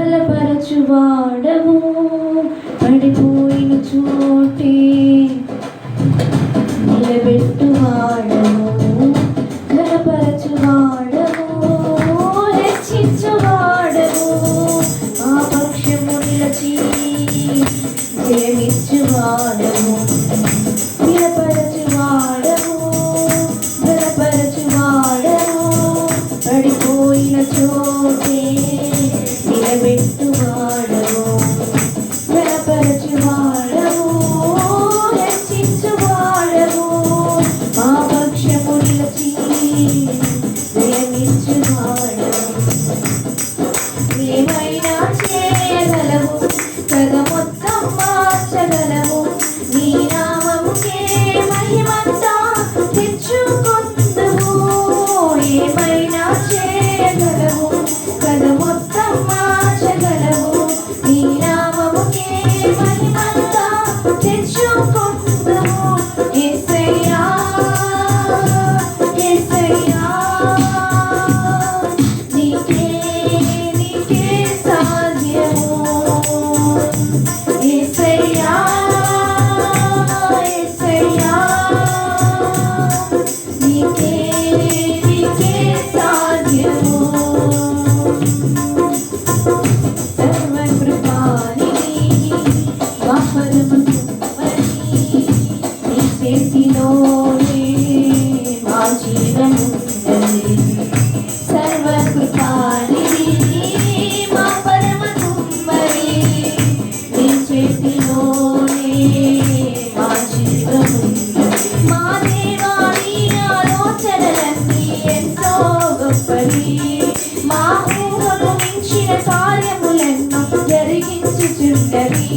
బలపరచువాడవు పడిపోయిన చోటే నిలబెట్టువాడవు బలపరచువాడవు హెచ్చించువాడవు మా పక్షము నిలచి జయమిచ్చువాడవు బలపరచువాడవు బలపరచువాడవు పడిపోయిన చోటే నిలబెట్టువాడవు బలపరచువాడవు హెచ్చించువాడవు మా పక్షము నిలచి జయమిచ్చువాడవు ఏమైనా చేయగలవు కథ మొత్తం మార్చగలవు నీ నామముకే మహిమంతా తెచ్చుకొందువు ఏమైనా చేయగలవు కథ మొత్తం మార్చగలవు నీ నామముకే మహిమంతా తెచ్చుకొందువు యేసయ్యా యేసయ్యా నీకే సాధ్యము యేసయ్యా యేసయ్యా నీకే సాధ్యము సర్వకృపానిధి మా పరమ కుమ్మరి నీ చేతిలోనే మా జీవమున్నది సర్వకృపానిధి మా పరమ కుమ్మరి నీ చేతిలోనే మా జీవమున్నది మా దేవా నీ ఆలోచనలన్నీ ఎంతో గొప్పవి మా ఊహకు మించిన కార్యములెన్నో జరిగించుచుండవి